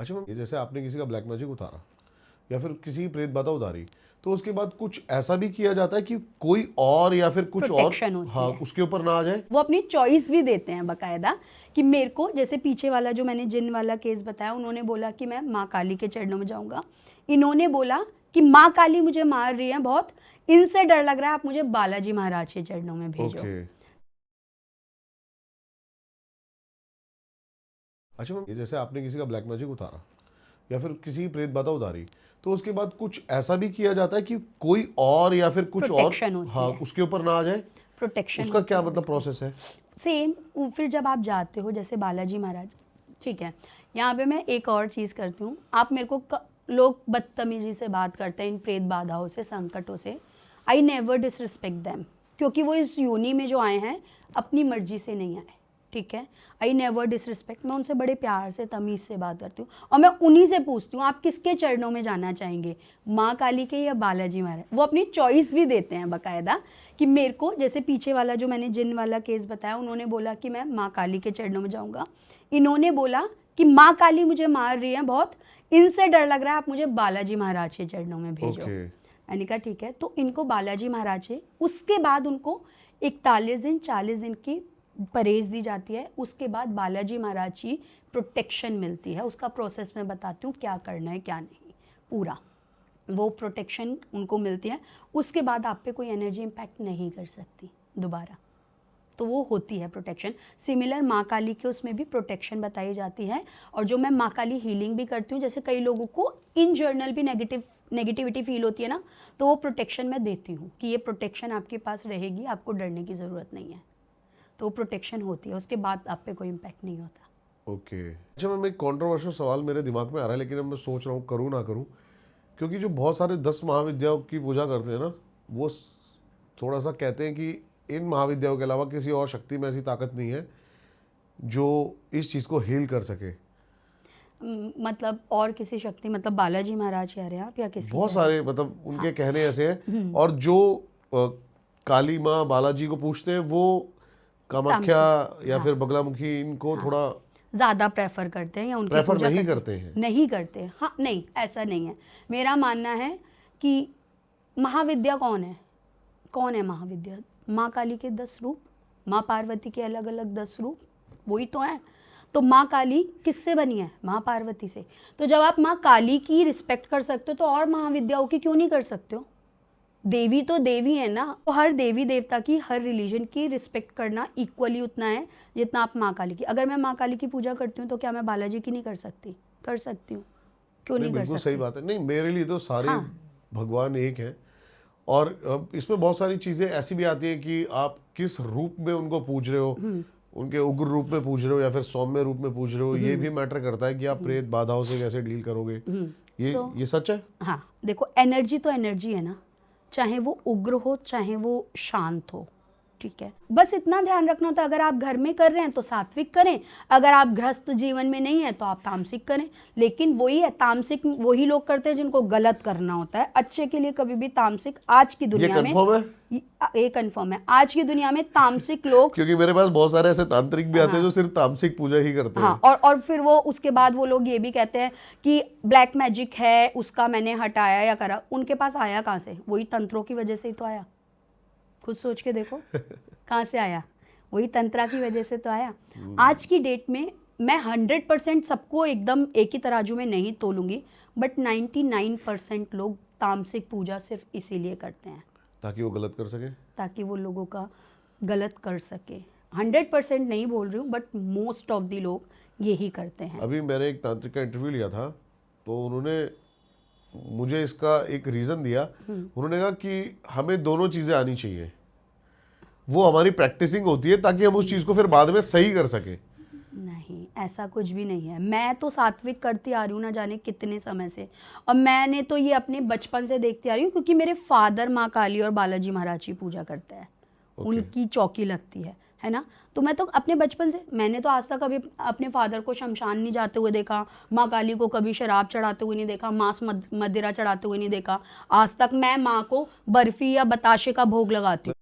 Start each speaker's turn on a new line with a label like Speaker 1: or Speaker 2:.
Speaker 1: अच्छा मैम, ये जैसे आपने किसी का ब्लैक मैजिक उतारा या फिर किसी की प्रेत बाधा उतारी, तो उसके बाद कुछ ऐसा भी किया जाता है कि कोई और या फिर कुछ और
Speaker 2: प्रोटेक्शन होती
Speaker 1: हाँ
Speaker 2: है।
Speaker 1: उसके ऊपर ना आ जाए?
Speaker 2: वो अपनी चॉइस भी देते हैं बकायदा कि मेरे को, जैसे पीछे वाला जो मैंने जिन वाला केस बताया, उन्होंने बोला कि मैं माँ काली के चरणों में जाऊंगा। इन्होंने बोला कि माँ काली मुझे मार रही है बहुत, इनसे डर लग रहा है, आप मुझे बालाजी महाराज के चरणों में भेजो।
Speaker 1: ओके। अच्छा मैम, ये जैसे आपने किसी का ब्लैक मैजिक उतारा या फिर किसी की प्रेत बाधा उतारी, तो उसके बाद कुछ ऐसा भी किया जाता है कि कोई और या फिर कुछ और
Speaker 2: प्रोटेक्शन होती
Speaker 1: हाँ
Speaker 2: है।
Speaker 1: उसके ऊपर ना आ जाए?
Speaker 2: प्रोटेक्शन
Speaker 1: उसका क्या
Speaker 2: होती है,
Speaker 1: मतलब
Speaker 2: बिल्कुल।
Speaker 1: प्रोसेस है?
Speaker 2: सेम फिर जब आप जाते हो जैसे बालाजी महाराज, ठीक है, यहाँ पे मैं एक और चीज़ करती हूँ। आप मेरे को लोग बदतमीजी से बात करते हैं इन प्रेत बाधाओं से, संकटों से। आई नेवर डिसरिस्पेक्ट देम, क्योंकि वो इस योनि में जो आए हैं अपनी मर्जी से नहीं आए, ठीक है। आई नेवर डिसरिस्पेक्ट, मैं उनसे बड़े प्यार से तमीज़ से बात करती हूँ और मैं उन्हीं से पूछती हूँ आप किसके चरणों में जाना चाहेंगे, माँ काली के या बालाजी महाराज। वो अपनी चॉइस भी देते हैं बकायदा कि मेरे को, जैसे पीछे वाला जो मैंने जिन वाला केस बताया, उन्होंने बोला कि मैं माँ काली के चरणों में जाऊँगा। इन्होंने बोला कि माँ काली मुझे मार रही है बहुत, इनसे डर लग रहा है, आप मुझे बालाजी महाराज के चरणों में भेजो। मैंने कहा ठीक है, तो इनको बालाजी महाराज है। उसके बाद उनको 41 दिन 40 दिन की परहेज दी जाती है। उसके बाद बालाजी महाराज की प्रोटेक्शन मिलती है। उसका प्रोसेस मैं बताती हूँ क्या करना है क्या नहीं, पूरा वो प्रोटेक्शन उनको मिलती है। उसके बाद आप पे कोई एनर्जी इम्पैक्ट नहीं कर सकती दोबारा, तो वो होती है प्रोटेक्शन। सिमिलर माँ काली के उसमें भी प्रोटेक्शन बताई जाती है। और जो मैं माँ काली हीलिंग भी करती हूँ, जैसे कई लोगों को इन जर्नल भी नेगेटिविटी फील होती है ना, तो वो प्रोटेक्शन मैं देती हूँ कि ये प्रोटेक्शन आपके पास रहेगी, आपको डरने की ज़रूरत नहीं है। तो वो प्रोटेक्शन होती है, उसके बाद आप पे कोई इम्पैक्ट नहीं होता।
Speaker 1: ओके। अच्छा मैम, एक कॉन्ट्रोवर्शियल सवाल मेरे दिमाग में आ रहा है, लेकिन अब मैं सोच रहा हूँ करूँ ना करूँ, क्योंकि जो बहुत सारे 10 महाविद्याओं की पूजा करते हैं ना, वो थोड़ा सा कहते हैं कि इन महाविद्याओं के अलावा किसी और शक्ति में ऐसी ताकत नहीं है जो इस चीज़ को हील कर सके।
Speaker 2: मतलब और किसी शक्ति, मतलब बालाजी महाराज कह रहे हैं आप या किसी
Speaker 1: बहुत
Speaker 2: कह रहे हैं?
Speaker 1: सारे मतलब उनके कहने ऐसे हैं, और जो काली माँ बालाजी को पूछते हैं वो कामाख्या या
Speaker 2: हाँ,
Speaker 1: फिर बगलामुखी इनको
Speaker 2: हाँ,
Speaker 1: थोड़ा
Speaker 2: ज़्यादा प्रेफर करते हैं या उनकी
Speaker 1: प्रेफर
Speaker 2: पूजा
Speaker 1: नहीं
Speaker 2: करते
Speaker 1: करते हैं।
Speaker 2: नहीं करते। हाँ, नहीं, ऐसा नहीं है। मेरा मानना है कि महाविद्या कौन है, कौन है महाविद्या? माँ काली के 10 रूप, माँ पार्वती के अलग अलग 10 रूप, वही तो है। तो माँ काली किससे बनी है? माँ पार्वती से। तो जब आप माँ काली की रिस्पेक्ट कर सकते हो तो और महाविद्याओं की क्यों नहीं कर सकते हो? देवी तो देवी है ना, तो हर देवी देवता की, हर रिलीजन की रिस्पेक्ट करना इक्वली उतना है जितना आप माँ काली की। अगर मैं माँ काली की पूजा करती हूँ तो क्या मैं बालाजी की नहीं कर सकती? कर सकती हूँ, क्यों
Speaker 1: नहीं
Speaker 2: नहीं कर
Speaker 1: बिल्कुल सही
Speaker 2: सकती?
Speaker 1: बात है। नहीं, मेरे लिए तो सारे
Speaker 2: हाँ,
Speaker 1: भगवान एक हैं। और इसमें बहुत सारी चीज़ें ऐसी भी आती है कि आप किस रूप में उनको पूज रहे हो, उनके उग्र रूप में पूज रहे हो या फिर सौम्य रूप में पूज रहे हो, ये भी मैटर करता है कि आप प्रेत बाधाओं से कैसे डील करोगे।
Speaker 2: सो
Speaker 1: ये सच है।
Speaker 2: हाँ, देखो, एनर्जी तो एनर्जी है ना, चाहे वो उग्र हो चाहे वो शांत हो, ठीक है। बस इतना ध्यान रखना होता है, अगर आप घर में कर रहे हैं तो सात्विक करें, अगर आप गृहस्थ जीवन में नहीं है तो आप तामसिक करें। लेकिन वही है, तामसिक वही लोग करते हैं जिनको गलत करना होता है। अच्छे के लिए कभी भी तामसिक, आज की
Speaker 1: ये
Speaker 2: दुनिया में
Speaker 1: कंफर्म है?
Speaker 2: ये कंफर्म है, आज की दुनिया में तामसिक लोग,
Speaker 1: क्योंकि मेरे पास बहुत सारे ऐसे तांत्रिक भी आते हैं जो सिर्फ तामसिक पूजा ही करते
Speaker 2: हाँ,
Speaker 1: हैं।
Speaker 2: और फिर वो उसके बाद वो लोग ये भी कहते हैं कि ब्लैक मैजिक है, उसका मैंने हटाया या करा। उनके पास आया कहाँ से? वही तंत्रों की वजह से ही तो आया। खुद सोच के देखो कहाँ से आया, वही तंत्रा की वजह से तो आया। आज की डेट में मैं 100% सबको एकदम एक ही तराजू में नहीं तोलूंगी, बट 99% लोग तामसिक पूजा सिर्फ इसीलिए करते हैं
Speaker 1: ताकि वो गलत कर सके।
Speaker 2: ताकि वो लोगों का गलत कर सके। 100% नहीं बोल रही हूँ, बट मोस्ट ऑफ दी लोग यही करते हैं।
Speaker 1: अभी मैंने एक तांत्रिक का इंटरव्यू लिया था, तो उन्होंने मुझे इसका एक रीज़न दिया। उन्होंने कहा कि हमें दोनों चीज़ें आनी चाहिए, वो हमारी प्रैक्टिसिंग होती है ताकि हम उस चीज़ को फिर बाद में सही कर सके।
Speaker 2: नहीं, ऐसा कुछ भी नहीं है। मैं तो सात्विक करती आ रही हूँ ना जाने कितने समय से, और मैंने तो ये अपने बचपन से देखती आ रही हूँ, क्योंकि मेरे फादर माँ काली और बालाजी महाराज की पूजा करते हैं। उनकी चौकी लगती है ना। तो मैं तो अपने बचपन से, मैंने तो आज तक कभी अपने फादर को शमशान नहीं जाते हुए देखा, माँ काली को कभी शराब चढ़ाते हुए नहीं देखा, मांस मदिरा चढ़ाते हुए नहीं देखा। आज तक मैं माँ को बर्फी या बताशे का भोग लगाती हूँ।